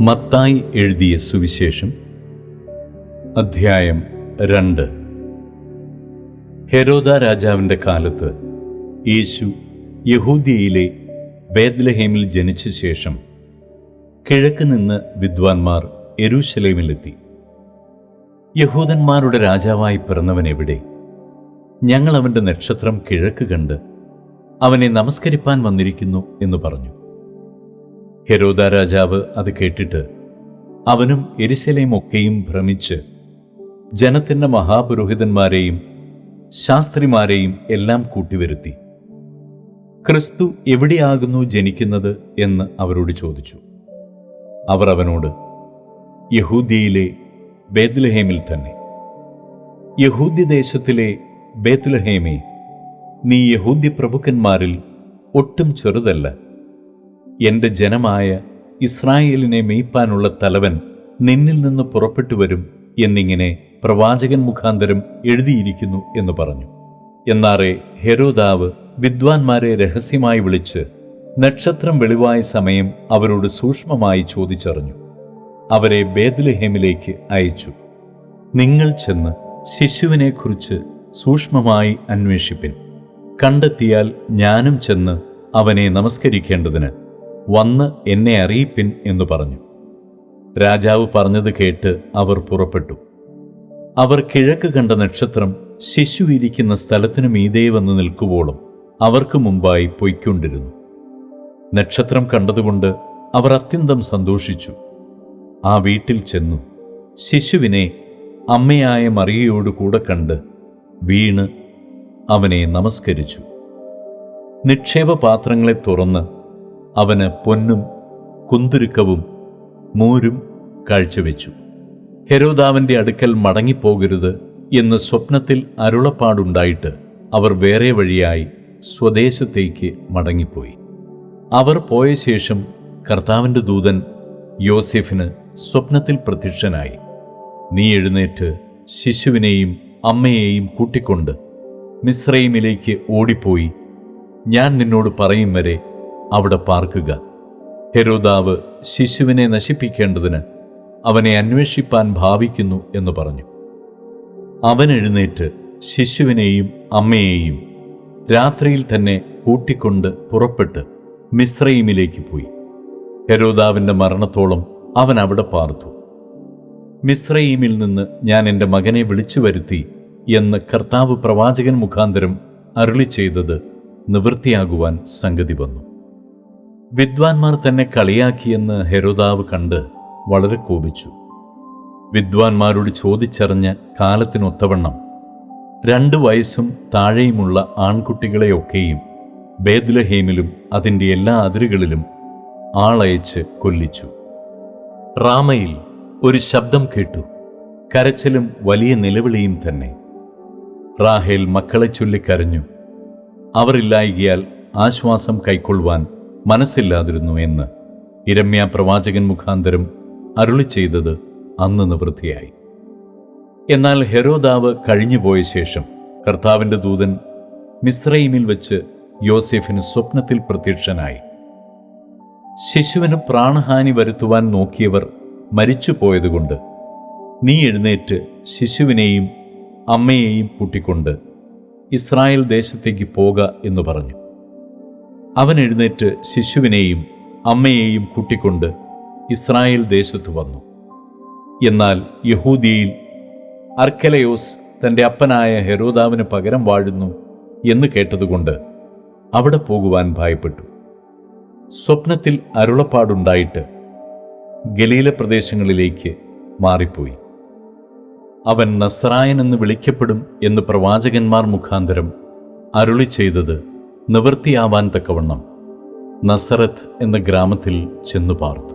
മത്തായി എഴുതിയ സുവിശേഷം അധ്യായം 2. ഹെരോദ രാജാവിൻ്റെ കാലത്ത് യേശു യഹൂദ്യയിലെ ബേത്ലഹേമിൽ ജനിച്ച ശേഷം കിഴക്ക് നിന്ന് വിദ്വാൻമാർ യെരൂശലേമിലെത്തി. യഹൂദന്മാരുടെ രാജാവായി പിറന്നവൻ എവിടെ? ഞങ്ങൾ അവൻ്റെ നക്ഷത്രം കിഴക്ക് കണ്ട് അവനെ നമസ്കരിപ്പാൻ വന്നിരിക്കുന്നു എന്ന് പറഞ്ഞു. ഹെരോദ രാജാവ് അത് കേട്ടിട്ട് അവനും യെരൂശലേമൊക്കെയും ഭ്രമിച്ച് ജനത്തിൻ്റെ മഹാപുരോഹിതന്മാരെയും ശാസ്ത്രിമാരെയും എല്ലാം കൂട്ടിവരുത്തി, ക്രിസ്തു എവിടെയാകുന്നു ജനിക്കുന്നത് എന്ന് അവരോട് ചോദിച്ചു. അവർ അവനോട്, യഹൂദ്യയിലെ ബേത്ലഹേമിൽ തന്നെ. യഹൂദ്യദേശത്തിലെ ബേത്ലഹേമേ, നീ യഹൂദ്യ പ്രഭുക്കന്മാരിൽ ഒട്ടും ചെറുതല്ല. എൻ്റെ ജനമായ ഇസ്രായേലിനെ മേയ്പ്പാനുള്ള തലവൻ നിന്നിൽ നിന്ന് പുറപ്പെട്ടു വരും എന്നിങ്ങനെ പ്രവാചകൻ മുഖാന്തരം എഴുതിയിരിക്കുന്നു എന്ന് പറഞ്ഞു. എന്നാറെ ഹെരോദാവ് വിദ്വാൻമാരെ രഹസ്യമായി വിളിച്ച് നക്ഷത്രം വെളിവായ സമയം അവരോട് സൂക്ഷ്മമായി ചോദിച്ചറിഞ്ഞു. അവരെ ബേത്ലഹേമിലേക്ക് അയച്ചു. നിങ്ങൾ ചെന്ന് ശിശുവിനെക്കുറിച്ച് സൂക്ഷ്മമായി അന്വേഷിപ്പിൻ. കണ്ടെത്തിയാൽ ഞാനും ചെന്ന് അവനെ നമസ്കരിക്കേണ്ടതിന് വന്ന് എന്നെ അറിയിപ്പിൻ എന്ന് പറഞ്ഞു. രാജാവ് പറഞ്ഞത് കേട്ട് അവർ പുറപ്പെട്ടു. അവർ കിഴക്ക് കണ്ട നക്ഷത്രം ശിശു ഇരിക്കുന്ന സ്ഥലത്തിനു മീതെ വന്ന് നിൽക്കുവോളം അവർക്ക് മുമ്പായി പൊയ്ക്കൊണ്ടിരുന്നു. നക്ഷത്രം കണ്ടതുകൊണ്ട് അവർ അത്യന്തം സന്തോഷിച്ചു. ആ വീട്ടിൽ ചെന്നു ശിശുവിനെ അമ്മയായ മറിയയോട് കൂടെ കണ്ട് വീണ് അവനെ നമസ്കരിച്ചു. നിക്ഷേപപാത്രങ്ങളെ തുറന്ന് അവന് പൊന്നും കുന്തുരുക്കവും മൂരും കാഴ്ചവെച്ചു. ഹെരോദാവിൻ്റെ അടുക്കൽ മടങ്ങിപ്പോകരുത് എന്ന് സ്വപ്നത്തിൽ അരുളപ്പാടുണ്ടായിട്ട് അവർ വേറെ വഴിയായി സ്വദേശത്തേക്ക് മടങ്ങിപ്പോയി. അവർ പോയ ശേഷം കർത്താവിൻ്റെ ദൂതൻ യോസേഫിന് സ്വപ്നത്തിൽ പ്രത്യക്ഷനായി, നീ എഴുന്നേറ്റ് ശിശുവിനെയും അമ്മയെയും കൂട്ടിക്കൊണ്ട് മിസ്രയീമിലേക്ക് ഓടിപ്പോയി ഞാൻ നിന്നോട് പറയും വരെ അവിടെ പാർക്കുക. ഹെരോദാവ് ശിശുവിനെ നശിപ്പിക്കേണ്ടതിന് അവനെ അന്വേഷിപ്പാൻ ഭാവിക്കുന്നു എന്ന് പറഞ്ഞു. അവൻ എഴുന്നേറ്റ് ശിശുവിനെയും അമ്മയെയും രാത്രിയിൽ തന്നെ കൂട്ടിക്കൊണ്ട് പുറപ്പെട്ട് മിസ്രയീമിലേക്ക് പോയി. ഹെരോദാവിൻ്റെ മരണത്തോളം അവൻ അവിടെ പാർത്തു. മിസ്രയീമിൽ നിന്ന് ഞാൻ എൻ്റെ മകനെ വിളിച്ചു വരുത്തി എന്ന് കർത്താവ് പ്രവാചകൻ മുഖാന്തരം അരുളി ചെയ്തത് നിവൃത്തിയാകുവാൻ സംഗതി വന്നു. വിദ്വാൻമാർ തന്നെ കളിയാക്കിയെന്ന് ഹെരോദാവ് കണ്ട് വളരെ കോപിച്ചു. വിദ്വാൻമാരോട് ചോദിച്ചറിഞ്ഞ കാലത്തിനൊത്തവണ്ണം 2 വയസ്സും താഴെയുമുള്ള ആൺകുട്ടികളെയൊക്കെയും ബേത്ലഹേമിലും അതിൻ്റെ എല്ലാ അതിരുകളിലും ആളയച്ച് കൊല്ലിച്ചു. റാമയിൽ ഒരു ശബ്ദം കേട്ടു, കരച്ചിലും വലിയ നിലവിളിയും തന്നെ. റാഹേൽ മക്കളെ ചൊല്ലിക്കരഞ്ഞു. അവർ ഇല്ലായികയാൽ ആശ്വാസം കൈക്കൊള്ളുവാൻ മനസ്സില്ലാതിരുന്നു എന്ന് യിരെമ്യാ പ്രവാചകൻ മുഖാന്തരം അരുളി ചെയ്തത് അന്ന് നിവൃത്തിയായി. എന്നാൽ ഹെരോദാവ് കഴിഞ്ഞുപോയ ശേഷം കർത്താവിൻ്റെ ദൂതൻ മിസ്രയീമിൽ വെച്ച് യോസേഫിന് സ്വപ്നത്തിൽ പ്രത്യക്ഷനായി, ശിശുവിന് പ്രാണഹാനി വരുത്തുവാൻ നോക്കിയവർ മരിച്ചുപോയതുകൊണ്ട് നീ എഴുന്നേറ്റ് ശിശുവിനെയും അമ്മയെയും കൂട്ടിക്കൊണ്ട് ഇസ്രായേൽ ദേശത്തേക്ക് പോക എന്ന് പറഞ്ഞു. അവൻ എഴുന്നേറ്റ് ശിശുവിനെയും അമ്മയെയും കൂട്ടിക്കൊണ്ട് ഇസ്രായേൽ ദേശത്തു വന്നു. എന്നാൽ യഹൂദിയയിൽ അർക്കെലയോസ് തൻ്റെ അപ്പനായ ഹെരോദാവിന് പകരം വാഴുന്നു എന്ന് കേട്ടതുകൊണ്ട് അവിടെ പോകുവാൻ ഭയപ്പെട്ടു. സ്വപ്നത്തിൽ അരുളപ്പാടുണ്ടായിട്ട് ഗലീല പ്രദേശങ്ങളിലേക്ക് മാറിപ്പോയി. അവൻ നസ്രായൻ എന്ന് വിളിക്കപ്പെടും എന്ന് പ്രവാചകന്മാർ മുഖാന്തരം അരുളി ചെയ്തത് നിവൃത്തിയാവാൻ തക്കവണ്ണം നസറത്ത് എന്ന ഗ്രാമത്തിൽ ചെന്നു പാർത്തു.